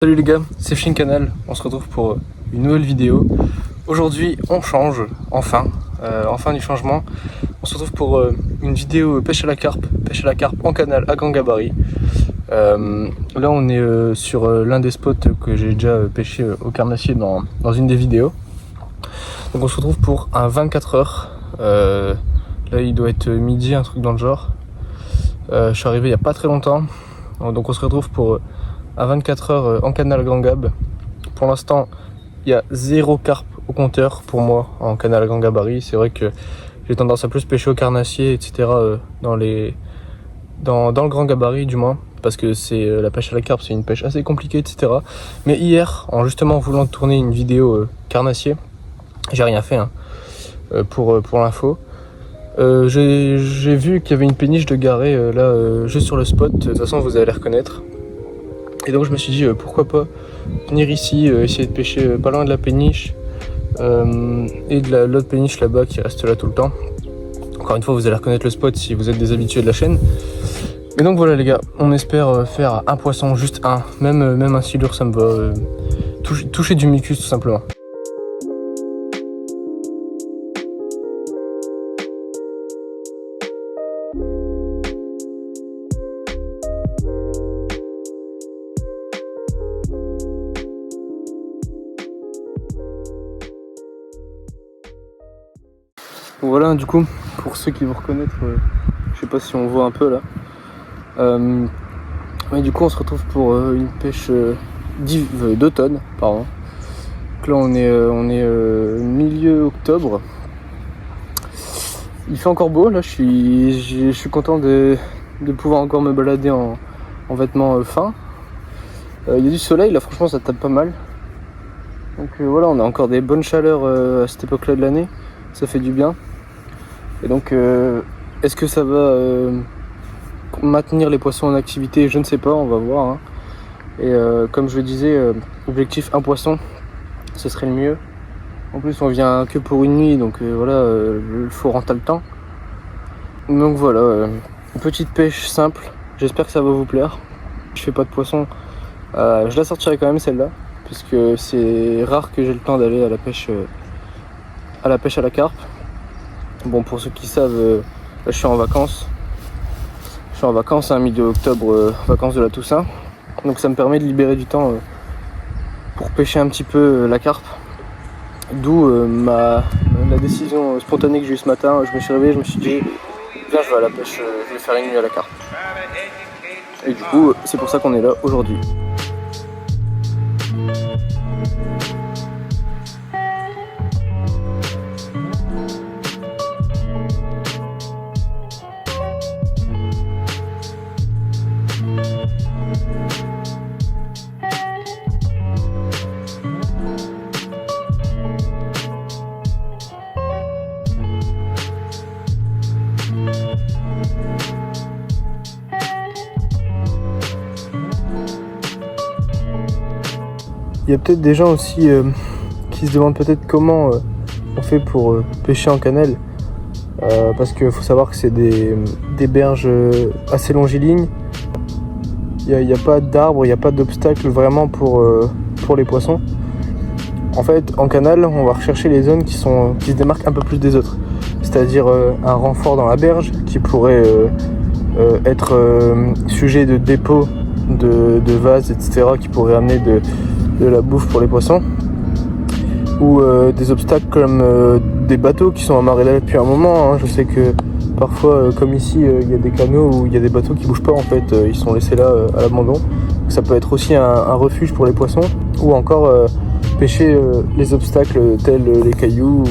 Salut les gars, c'est Shinkanal, on se retrouve pour une nouvelle vidéo. Aujourd'hui on change, enfin du changement. On se retrouve pour une vidéo pêche à la carpe en canal à grand gabarit. Là on est sur l'un des spots que j'ai déjà pêché au carnassier dans une des vidéos. Donc on se retrouve pour un 24 heures. Là il doit être midi, un truc dans le genre. Je suis arrivé il n'y a pas très longtemps, donc on se retrouve pour à 24 heures en canal Grand Gab. Pour l'instant, il y a 0 carpe au compteur pour moi en canal Grand Gabarit. C'est vrai que j'ai tendance à plus pêcher au carnassier, etc. Dans le Grand Gabarit du moins, parce que c'est la pêche à la carpe, c'est une pêche assez compliquée, etc. Mais hier, en justement voulant tourner une vidéo carnassier, j'ai rien fait pour l'info. J'ai vu qu'il y avait une péniche de garée là, juste sur le spot. De toute façon, vous allez les reconnaître. Et donc je me suis dit pourquoi pas venir ici, essayer de pêcher pas loin de la péniche et de l'autre péniche là-bas qui reste là tout le temps. Encore une fois, vous allez reconnaître le spot si vous êtes des habitués de la chaîne. Mais donc voilà les gars, on espère faire un poisson, juste un, même un silure ça me va, toucher du mucus tout simplement. Voilà, du coup, pour ceux qui vont reconnaître, je sais pas si on voit un peu là. Mais du coup, on se retrouve pour une pêche d'automne, pardon. Donc là, on est milieu octobre. Il fait encore beau, là, je suis content de pouvoir encore me balader en vêtements fins. Il y a du soleil, là, franchement, ça tape pas mal. Donc voilà, on a encore des bonnes chaleurs à cette époque-là de l'année, ça fait du bien. Et donc, est-ce que ça va maintenir les poissons en activité? Je ne sais pas, on va voir. Et comme je le disais, objectif un poisson, ce serait le mieux. En plus, on vient que pour une nuit, donc voilà, il faut rentrer le temps. Donc voilà, une petite pêche simple. J'espère que ça va vous plaire. Je fais pas de poisson. Je la sortirai quand même celle-là, puisque c'est rare que j'ai le temps d'aller à la pêche à la carpe. Bon, pour ceux qui savent, là, je suis en vacances. Je suis en vacances, milieu octobre, vacances de la Toussaint. Donc ça me permet de libérer du temps pour pêcher un petit peu la carpe. D'où la décision spontanée que j'ai eue ce matin. Je me suis réveillé, je me suis dit, viens, je vais à la pêche, je vais faire une nuit à la carpe. Et du coup, c'est pour ça qu'on est là aujourd'hui. Il y a peut-être des gens aussi qui se demandent peut-être comment on fait pour pêcher en canal. Parce qu'il faut savoir que c'est des berges assez longilignes. Il n'y a pas d'arbres, il n'y a pas d'obstacles vraiment pour les poissons. En fait, en canal, on va rechercher les zones qui se démarquent un peu plus des autres. C'est-à-dire un renfort dans la berge qui pourrait être sujet de dépôt de vases, etc. qui pourrait amener de la bouffe pour les poissons, ou des obstacles comme des bateaux qui sont amarrés là depuis un moment. Je sais que parfois, comme ici, il y a des canaux où il y a des bateaux qui bougent pas en fait, ils sont laissés là à l'abandon. Ça peut être aussi un refuge pour les poissons, ou encore pêcher les obstacles tels les cailloux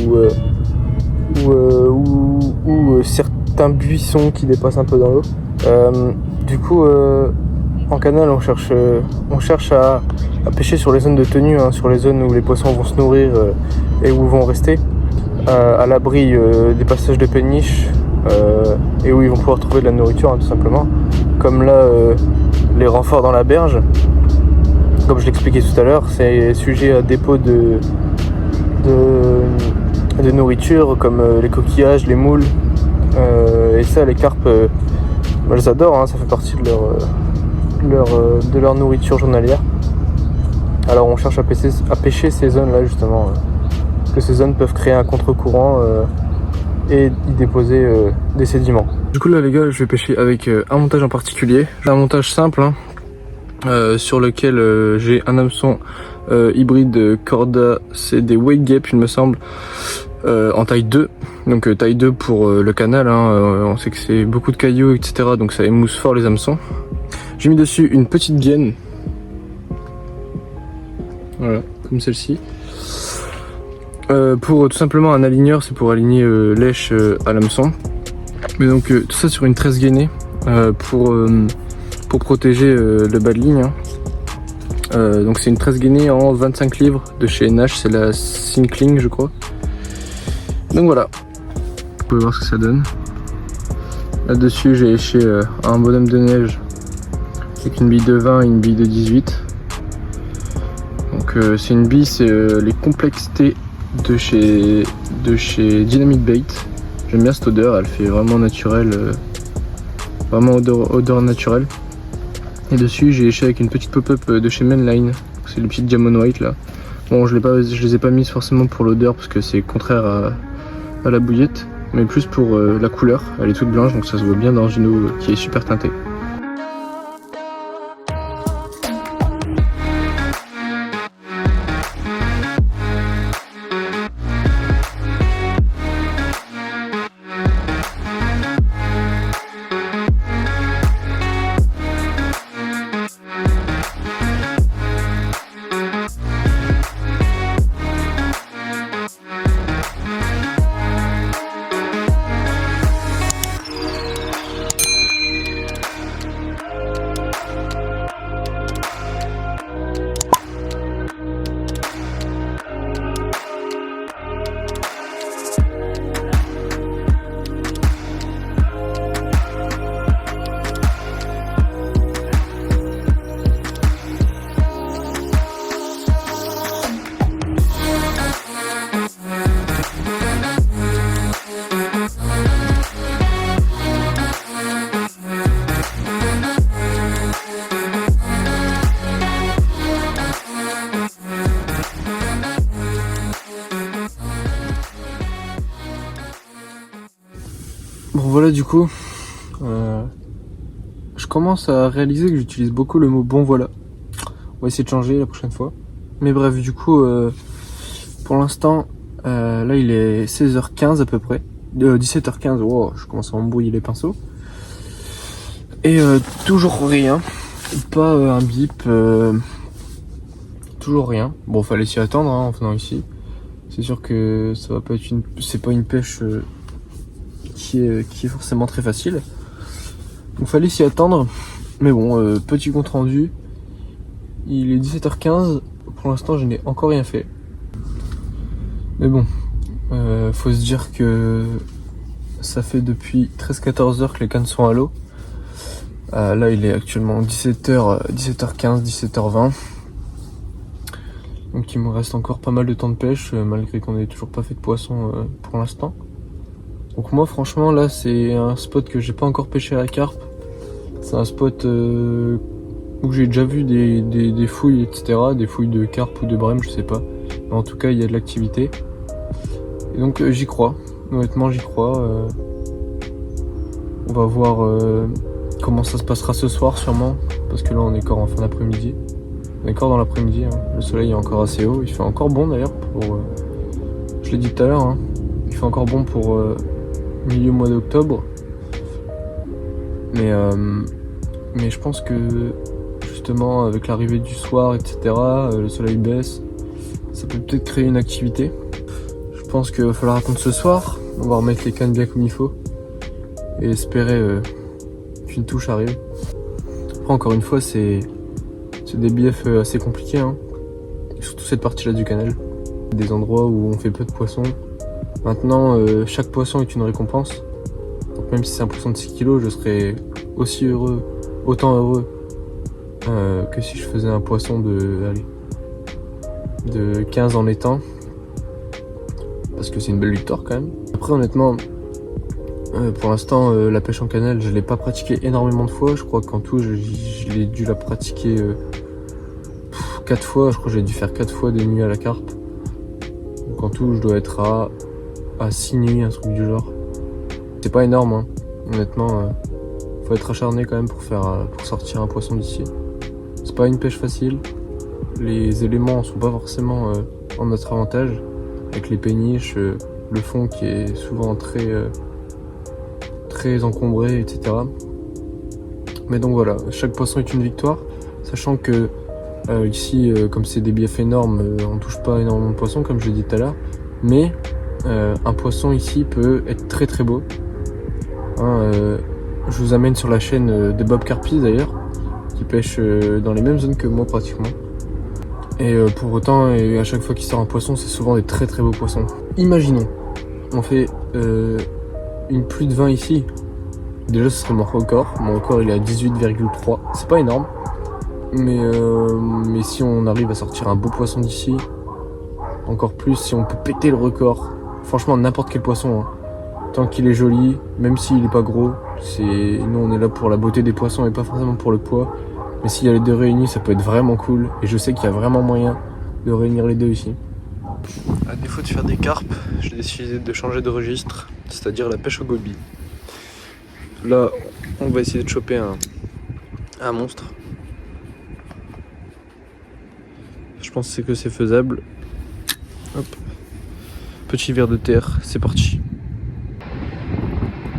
ou certains buissons qui dépassent un peu dans l'eau. Du coup, en canal, on cherche à pêcher sur les zones de tenue, sur les zones où les poissons vont se nourrir et où vont rester, à l'abri des passages de péniches et où ils vont pouvoir trouver de la nourriture, tout simplement. Comme là, les renforts dans la berge, comme je l'expliquais tout à l'heure, c'est sujet à dépôt de nourriture comme les coquillages, les moules, et ça, les carpes, elles adorent, ça fait partie de leur nourriture journalière. Alors on cherche à pêcher ces zones là justement, parce que ces zones peuvent créer un contre-courant et y déposer des sédiments. Du coup là les gars, je vais pêcher avec un montage en particulier. Un montage simple hein, sur lequel j'ai un hameçon hybride Corda, c'est des Wake Gap il me semble, en taille 2. Donc taille 2 pour le canal, hein, on sait que c'est beaucoup de cailloux etc, donc ça émousse fort les hameçons. J'ai mis dessus une petite gaine, voilà, comme celle-ci. Pour tout simplement un aligneur, c'est pour aligner lèche à l'hameçon. Mais donc tout ça sur une tresse gainée pour protéger le bas de ligne. Hein. Donc c'est une tresse gainée en 25 livres de chez NH, c'est la Sinkling je crois. Donc voilà, vous pouvez voir ce que ça donne. Là-dessus j'ai léché un bonhomme de neige avec une bille de 20 et une bille de 18. Donc c'est une bille, c'est les complexités de chez Dynamite Bait. J'aime bien cette odeur, elle fait vraiment naturelle, vraiment odeur naturelle. Et dessus j'ai léché avec une petite pop-up de chez Mainline, c'est les petites Diamond White là. Bon je les ai pas mises forcément pour l'odeur parce que c'est contraire à la bouillette, mais plus pour la couleur, elle est toute blanche donc ça se voit bien dans une eau qui est super teintée. Bon voilà du coup, je commence à réaliser que j'utilise beaucoup le mot bon voilà. On va essayer de changer la prochaine fois. Mais bref du coup, pour l'instant, là il est 16h15 à peu près. 17h15, wow, je commence à embrouiller les pinceaux. Et toujours rien, pas un bip, toujours rien. Bon fallait s'y attendre hein, en venant ici. C'est sûr que ça va pas être c'est pas une pêche qui est forcément très facile. Donc fallait s'y attendre. Mais bon, petit compte rendu. Il est 17h15. Pour l'instant, je n'ai encore rien fait. Mais bon, faut se dire que ça fait depuis 13-14 heures que les cannes sont à l'eau. Là, il est actuellement 17h15, 17h20. Donc il me reste encore pas mal de temps de pêche, malgré qu'on n'ait toujours pas fait de poisson pour l'instant. Donc moi franchement là c'est un spot que j'ai pas encore pêché à la carpe. C'est un spot où j'ai déjà vu des fouilles etc. Des fouilles de carpe ou de brème, je sais pas. Mais en tout cas il y a de l'activité. Et donc j'y crois, honnêtement j'y crois. On va voir comment ça se passera ce soir sûrement. Parce que là on est encore en fin d'après-midi. On est encore dans l'après-midi, hein. Le soleil est encore assez haut. Il fait encore bon d'ailleurs pour... je l'ai dit tout à l'heure, hein. Il fait encore bon pour milieu mois d'octobre. Mais je pense que justement avec l'arrivée du soir etc, le soleil baisse, ça peut peut-être créer une activité. Je pense qu'il va falloir attendre ce soir. On va remettre les cannes bien comme il faut et espérer qu'une touche arrive. Après encore une fois c'est des biefs assez compliqués hein. Surtout cette partie là du canal. Des endroits où on fait peu de poissons. Maintenant chaque poisson est une récompense. Donc même si c'est un poisson de 6 kg, je serais aussi heureux, autant heureux que si je faisais un poisson de 15 en étang. Parce que c'est une belle victoire quand même. Après honnêtement, pour l'instant la pêche en canal je l'ai pas pratiqué énormément de fois. Je crois qu'en tout je l'ai dû la pratiquer 4 fois, je crois que j'ai dû faire 4 fois des nuits à la carpe. Donc en tout, je dois être à 6 nuits, un truc du genre. C'est pas énorme, hein. Honnêtement, faut être acharné quand même pour sortir un poisson d'ici. C'est pas une pêche facile. Les éléments sont pas forcément en notre avantage. Avec les péniches, le fond qui est souvent très encombré, etc. Mais donc voilà, chaque poisson est une victoire. Sachant que ici, comme c'est des biefs énormes, on touche pas énormément de poissons, comme je l'ai dit tout à l'heure. Mais un poisson ici peut être très très beau. Hein, je vous amène sur la chaîne de Bob Carpis d'ailleurs, qui pêche dans les mêmes zones que moi pratiquement. Et pour autant, à chaque fois qu'il sort un poisson, c'est souvent des très très beaux poissons. Imaginons, on fait une pluie de 20 ici. Déjà ce serait mon record. Mon record il est à 18,3. C'est pas énorme. Mais si on arrive à sortir un beau poisson d'ici, encore plus si on peut péter le record. Franchement n'importe quel poisson, hein. Tant qu'il est joli, même s'il est pas gros, nous on est là pour la beauté des poissons et pas forcément pour le poids. Mais s'il y a les deux réunis, ça peut être vraiment cool. Et je sais qu'il y a vraiment moyen de réunir les deux ici. À défaut de faire des carpes, j'ai décidé de changer de registre, c'est-à-dire la pêche au goby. Là, on va essayer de choper un monstre. Je pense que c'est faisable. Hop. Petit ver de terre, c'est parti.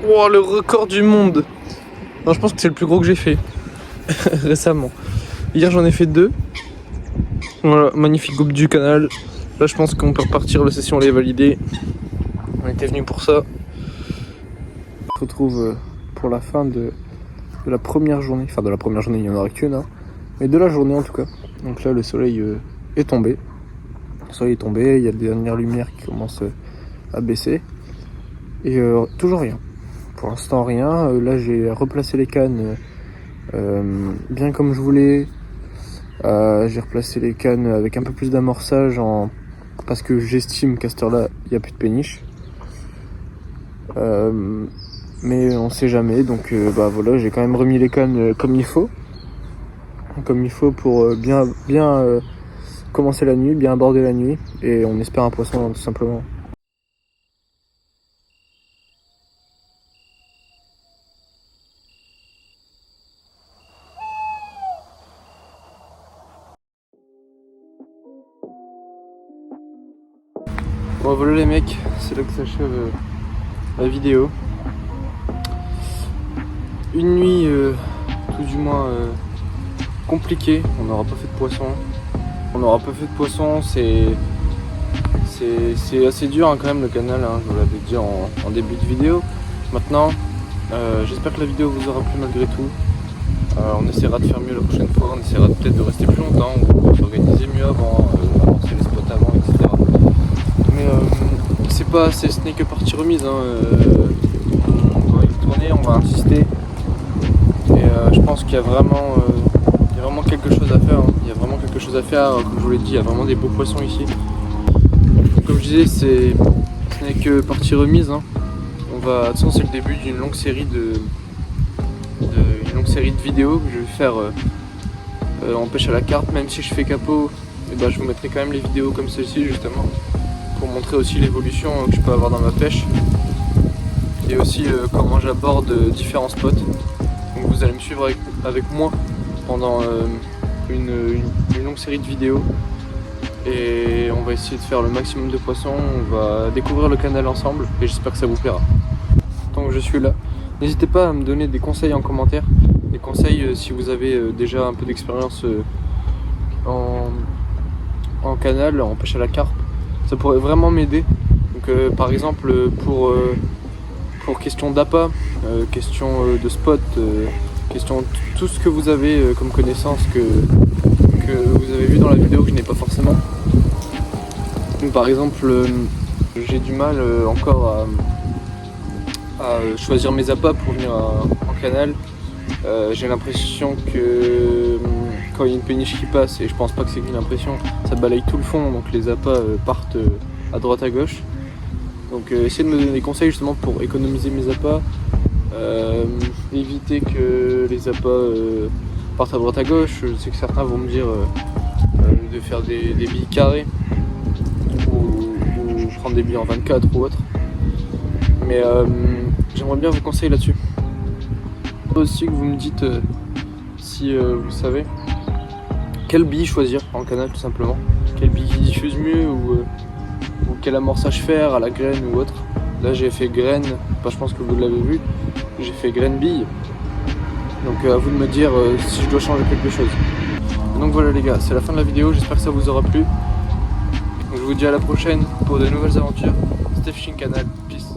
Wow, le record du monde! Non, je pense que c'est le plus gros que j'ai fait récemment. Hier, j'en ai fait 2. Voilà, magnifique groupe du canal. Là, je pense qu'on peut repartir. La session, elle est validée. On était venu pour ça. On se retrouve pour la fin de la première journée. Enfin, de la première journée, il y en aura qu'une, hein. Mais de la journée en tout cas. Donc là, le soleil est tombé. Le soleil est tombé. Il y a des dernières lumières qui commencent à baisser. Et toujours rien. Pour l'instant, rien. Là, j'ai replacé les cannes bien comme je voulais. J'ai replacé les cannes avec un peu plus d'amorçage parce que j'estime qu'à cette heure-là, il n'y a plus de péniche. Mais on sait jamais. Donc voilà, j'ai quand même remis les cannes comme il faut. Comme il faut pour bien commencer la nuit, bien aborder la nuit. Et on espère un poisson tout simplement. Bon voilà les mecs, c'est là que s'achève la vidéo. Une nuit tout du moins compliquée, on n'aura pas fait de poisson. C'est assez dur hein, quand même le canal, hein, je vous l'avais dit en début de vidéo. Maintenant, j'espère que la vidéo vous aura plu malgré tout. On essaiera de faire mieux la prochaine fois, on essaiera peut-être de rester plus longtemps ou s'organiser mieux avant, avancer les spots avant, etc. Mais ce n'est que partie remise, hein. On va y tourner, on va insister. Et je pense qu'il y a vraiment quelque chose à faire, hein. Il y a vraiment quelque chose à faire, comme je vous l'ai dit, il y a vraiment des beaux poissons ici. Donc, comme je disais, ce n'est que partie remise, hein. De toute façon, c'est le début d'une longue série de vidéos que je vais faire en pêche à la carpe. Même si je fais capot, et je vous mettrai quand même les vidéos comme celle-ci justement pour montrer aussi l'évolution que je peux avoir dans ma pêche et aussi comment j'aborde différents spots. Donc vous allez me suivre avec moi pendant une longue série de vidéos et on va essayer de faire le maximum de poissons. On va découvrir le canal ensemble et j'espère que ça vous plaira. Tant que je suis là, n'hésitez pas à me donner des conseils en commentaire, des conseils si vous avez déjà un peu d'expérience en canal, en pêche à la carpe. Ça pourrait vraiment m'aider. Donc par exemple pour question d'appât, question de spot, question tout ce que vous avez comme connaissance que vous avez vu dans la vidéo que je n'ai pas forcément. Donc, par exemple j'ai du mal encore à choisir mes appâts pour venir en canal. J'ai l'impression que quand il y a une péniche qui passe, et je pense pas que c'est qu'une impression, ça balaye tout le fond, donc les appâts partent à droite à gauche. Donc essayez de me donner des conseils justement pour économiser mes appâts, éviter que les appâts partent à droite à gauche. Je sais que certains vont me dire de faire des billes carrées ou prendre des billes en 24 ou autre. Mais j'aimerais bien vos conseils là-dessus. Aussi que vous me dites si vous savez quelle bille choisir en canal tout simplement. Quelle bille qui diffuse mieux ou quel amorçage faire à la graine ou autre. Là j'ai fait graine, je pense que vous l'avez vu, j'ai fait graine bille. Donc à vous de me dire si je dois changer quelque chose. Donc voilà les gars, c'est la fin de la vidéo, j'espère que ça vous aura plu. Donc, je vous dis à la prochaine pour de nouvelles aventures. Steph Fishing Canal, peace.